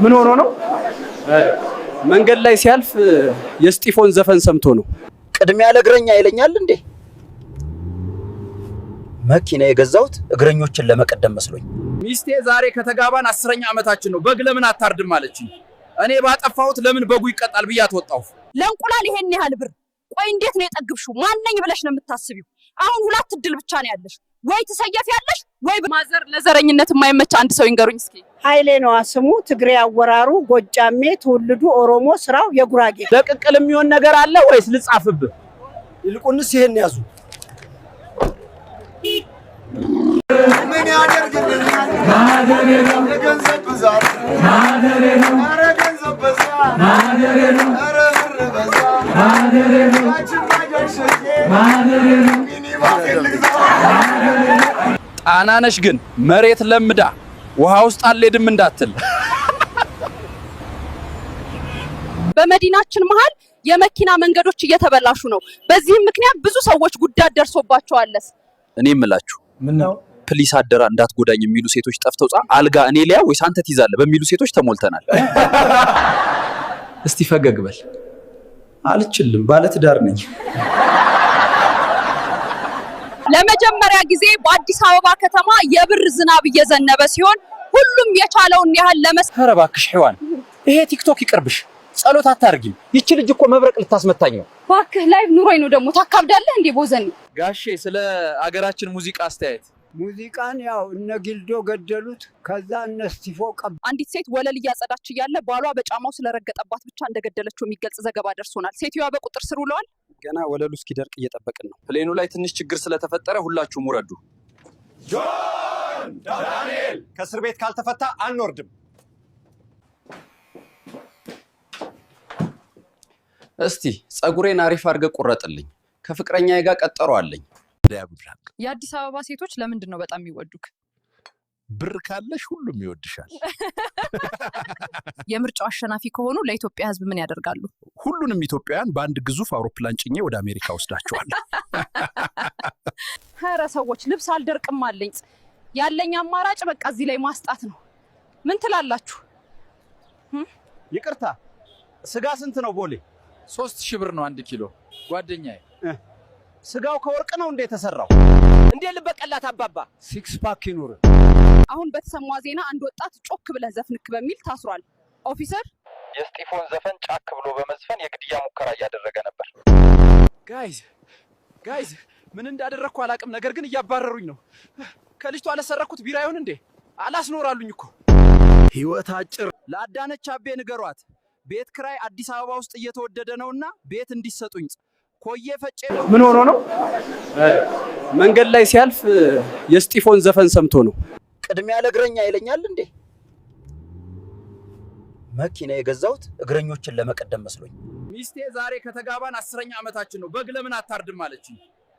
ምን ሆኖ ነው? መንገድ ላይ ሲያልፍ የስጢፎን ዘፈን ሰምቶ ነው። ቅድሚያ ለእግረኛ ይለኛል እንዴ? መኪና የገዛሁት እግረኞችን ለመቀደም መስሎኝ። ሚስቴ ዛሬ ከተጋባን 10ኛ ዓመታችን ነው። በግ ለምን አታርድም አለችኝ። እኔ ባጠፋሁት ለምን በጉ ይቀጣል ብያት ወጣሁ። ለእንቁላል ይሄን ያህል ብር? ቆይ እንዴት ነው የጠግብሽው? ማንነኝ ብለሽ ነው የምታስቢው? አሁን ሁለት እድል ብቻ ነው ያለሽ። ወይ ትሰየፊያለሽ ወይ ማዘር ለዘረኝነት የማይመች አንድ ሰው ይንገሩኝ እስኪ። ኃይሌ ነው ስሙ፣ ትግሬ አወራሩ፣ ጎጃሜ ትውልዱ፣ ኦሮሞ ስራው የጉራጌ። ለቅቅል የሚሆን ነገር አለ ወይስ ልጻፍብህ? ይልቁንስ ይሄን ያዙ። ምን ያደርግልኛል ማደሬ ነው የገንዘብ ብዛት ማደሬ ነው ኧረ ገንዘብ በዛ ማደሬ ነው ኧረ ብር በዛ ማደሬ ነው ያችን ባጃጅ ሸጬ ማደሬ ነው ሚኒባስ ልግዛ ማደሬ ነው። ጣና ነሽ ግን መሬት ለምዳ ውሃ ውስጥ አልሄድም እንዳትል። በመዲናችን መሃል የመኪና መንገዶች እየተበላሹ ነው። በዚህም ምክንያት ብዙ ሰዎች ጉዳት ደርሶባቸዋል። እኔ እምላችሁ ምን ነው ፕሊስ አደራ እንዳትጎዳኝ የሚሉ ሴቶች ጠፍተው አልጋ እኔ ሊያ ወይስ አንተ ትይዛለህ በሚሉ ሴቶች ተሞልተናል። እስቲ ፈገግ በል። አልችልም፣ ባለ ትዳር ነኝ። ለመጀመሪያ ጊዜ በአዲስ አበባ ከተማ የብር ዝናብ እየዘነበ ሲሆን ሁሉም የቻለውን ያህል ኧረ እባክሽ ሔዋን ይሄ ቲክቶክ ይቅርብሽ። ጸሎት አታርጊም። ይቺ ልጅ እኮ መብረቅ ልታስመታኝ ነው። እባክህ ላይቭ ኑሮኝ ነው ደግሞ ታካብዳለህ እንዴ ቦዘኔ። ጋሼ ስለ አገራችን ሙዚቃ አስተያየት። ሙዚቃን ያው እነ ጊልዶ ገደሉት፣ ከዛ እነ ስቲፎ ቀብ። አንዲት ሴት ወለል እያጸዳች እያለ ባሏ በጫማው ስለረገጠባት ብቻ እንደገደለችው የሚገልጽ ዘገባ ደርሶናል። ሴትዮዋ በቁጥጥር ስር ውለዋል። ገና ወለሉ እስኪደርቅ እየጠበቅን ነው። ፕሌኑ ላይ ትንሽ ችግር ስለተፈጠረ ሁላችሁም ውረዱ። ጆን ዳንኤል ከእስር ቤት ካልተፈታ አንወርድም። እስቲ ጸጉሬን አሪፍ አድርገህ ቁረጥልኝ። ከፍቅረኛዬ ጋር ቀጠሮ አለኝ። የአዲስ አበባ ሴቶች ለምንድን ነው በጣም የሚወዱክ? ብር ካለሽ ሁሉም ይወድሻል። የምርጫው አሸናፊ ከሆኑ ለኢትዮጵያ ሕዝብ ምን ያደርጋሉ? ሁሉንም ኢትዮጵያውያን በአንድ ግዙፍ አውሮፕላን ጭኜ ወደ አሜሪካ ወስዳቸዋለሁ። ኧረ ሰዎች ልብስ አልደርቅም አለኝ። ያለኝ አማራጭ በቃ እዚህ ላይ ማስጣት ነው። ምን ትላላችሁ? ይቅርታ ስጋ ስንት ነው ቦሌ? 3000 ብር ነው 1 ኪሎ ጓደኛዬ። ስጋው ከወርቅ ነው እንዴ የተሰራው? እንዴ ልበቀላት አባባ። ሲክስ ፓክ ይኑር። አሁን በተሰማ ዜና አንድ ወጣት ጮክ ብለህ ዘፍንክ በሚል ታስሯል። ኦፊሰር የስጢፎን ዘፈን ጫክ ብሎ በመዝፈን የግድያ ሙከራ እያደረገ ነበር። ጋይዝ ምን እንዳደረግኩ አላውቅም፣ ነገር ግን እያባረሩኝ ነው። ከልጅቷ አለሰረኩት ቢራ ይሁን እንዴ? አላስኖራሉኝ እኮ። ህይወት አጭር። ለአዳነች አቤ ንገሯት ቤት ክራይ አዲስ አበባ ውስጥ እየተወደደ ነውና ቤት እንዲሰጡኝ። ኮዬ ፈጬ ምን ሆኖ ነው? መንገድ ላይ ሲያልፍ የስጢፎን ዘፈን ሰምቶ ነው። ቅድሚያ ለእግረኛ ይለኛል እንዴ? መኪና የገዛሁት እግረኞችን ለመቀደም መስሎኝ። ሚስቴ ዛሬ ከተጋባን 10ኛ ዓመታችን ነው። በግ ለምን አታርድም አለችኝ።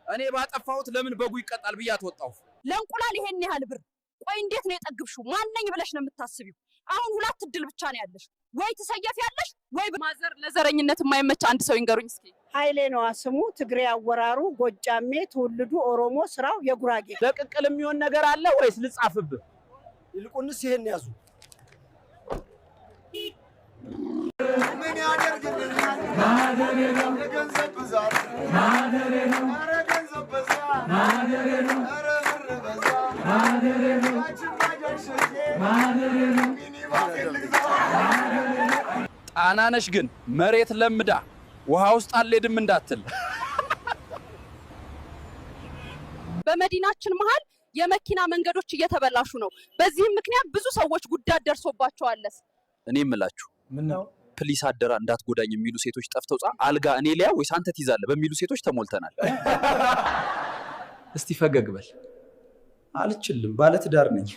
እኔ ባጠፋሁት ለምን በጉ ይቀጣል ብያት ወጣሁ። ለእንቁላል ይሄን ያህል ብር? ቆይ እንዴት ነው የጠግብሽው? ማንነኝ ብለሽ ነው የምታስቢው? አሁን ሁለት እድል ብቻ ነው ያለሽ። ወይ ትሰየፊያለሽ ወይ ማዘር ለዘረኝነት የማይመች አንድ ሰው ይንገሩኝ እስኪ። ኃይሌ ነው ስሙ፣ ትግሬ አወራሩ፣ ጎጃሜ ትውልዱ፣ ኦሮሞ ስራው የጉራጌ። ለቅቅል የሚሆን ነገር አለ ወይስ ልጻፍብህ? ይልቁንስ ይሄን ያዙ። ምን ያደርግልኛል ማደሬ ነው የገንዘብ ብዛት ማደሬ ነው ኧረ ገንዘብ በዛ ማደሬ ነው ኧረ ብር በዛ ማደሬ ነው ያችን ባጃጅ ሸጬ ማደሬ ነው ሚኒባስ ልግዛ ማደሬ ነው። ጣና ነሽ ግን መሬት ለምዳ ውሃ ውስጥ አልሄድም እንዳትል። በመዲናችን መሃል የመኪና መንገዶች እየተበላሹ ነው። በዚህም ምክንያት ብዙ ሰዎች ጉዳት ደርሶባቸዋል። እኔ እምላችሁ ምን ነው ፕሊስ አደራ እንዳትጎዳኝ የሚሉ ሴቶች ጠፍተው አልጋ እኔ ሊያ ወይስ አንተ ትይዛለህ በሚሉ ሴቶች ተሞልተናል። እስቲ ፈገግ በል። አልችልም፣ ባለ ትዳር ነኝ።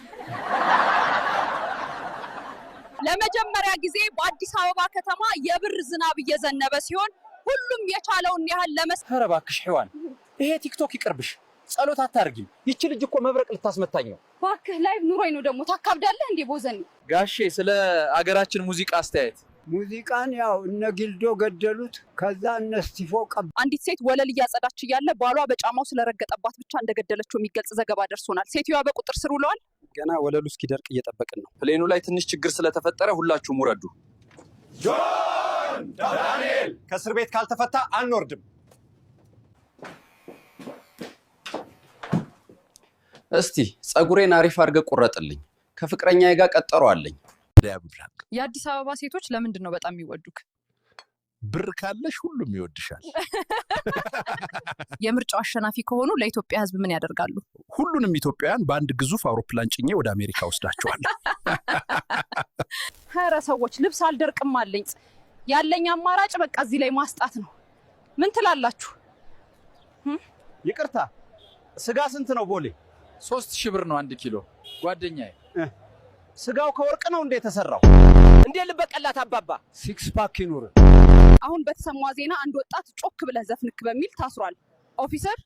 ለመጀመሪያ ጊዜ በአዲስ አበባ ከተማ የብር ዝናብ እየዘነበ ሲሆን ሁሉም የቻለውን ያህል ኧረ እባክሽ ሔዋን ይሄ ቲክቶክ ይቅርብሽ። ጸሎት አታርጊም። ይቺ ልጅ እኮ መብረቅ ልታስመታኝ ነው። እባክህ ላይቭ ኑሮኝ ነው ደግሞ ታካብዳለህ እንዴ ቦዘኔ። ጋሼ ስለ አገራችን ሙዚቃ አስተያየት። ሙዚቃን ያው እነ ጊልዶ ገደሉት። ከዛ እነ ስቲፎ ቀብ አንዲት ሴት ወለል እያጸዳች እያለ ባሏ በጫማው ስለረገጠባት ብቻ እንደገደለችው የሚገልጽ ዘገባ ደርሶናል። ሴትዮዋ በቁጥር ስር ውለዋል። ገና ወለሉ እስኪደርቅ እየጠበቅን ነው። ፕሌኑ ላይ ትንሽ ችግር ስለተፈጠረ ሁላችሁም ውረዱ። ጆን ዳንኤል ከእስር ቤት ካልተፈታ አንወርድም። እስቲ ጸጉሬን አሪፍ አድርገህ ቁረጥልኝ። ከፍቅረኛዬ ጋር ቀጠሮ አለኝ። የአዲስ አበባ ሴቶች ለምንድን ነው በጣም የሚወዱክ? ብር ካለሽ ሁሉም ይወድሻል። የምርጫው አሸናፊ ከሆኑ ለኢትዮጵያ ሕዝብ ምን ያደርጋሉ? ሁሉንም ኢትዮጵያውያን በአንድ ግዙፍ አውሮፕላን ጭኜ ወደ አሜሪካ ወስዳቸዋለሁ። ኧረ ሰዎች ልብስ አልደርቅም አለኝ። ያለኝ አማራጭ በቃ እዚህ ላይ ማስጣት ነው። ምን ትላላችሁ? ይቅርታ፣ ስጋ ስንት ነው ቦሌ? 3000 ብር ነው 1 ኪሎ ጓደኛዬ። ስጋው ከወርቅ ነው እንዴ የተሰራው? እንዴ ልበቀላት አባባ። ሲክስ ፓክ ይኑር። አሁን በተሰማ ዜና አንድ ወጣት ጮክ ብለህ ዘፍንክ በሚል ታስሯል። ኦፊሰር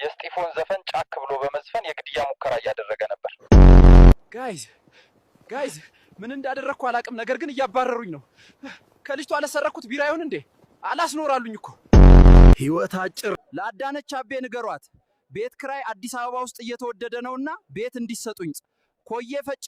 የስጢፎን ዘፈን ጫክ ብሎ በመዝፈን የግድያ ሙከራ እያደረገ ነበር። ጋይዝ ምን እንዳደረግኩ አላውቅም፣ ነገር ግን እያባረሩኝ ነው። ከልጅቷ አለሰረኩት ቢራ ይሁን እንዴ? አላስኖራሉኝ እኮ። ህይወት አጭር። ለአዳነች አቤ ንገሯት፣ ቤት ክራይ አዲስ አበባ ውስጥ እየተወደደ ነውና ቤት እንዲሰጡኝ። ኮዬ ፈጬ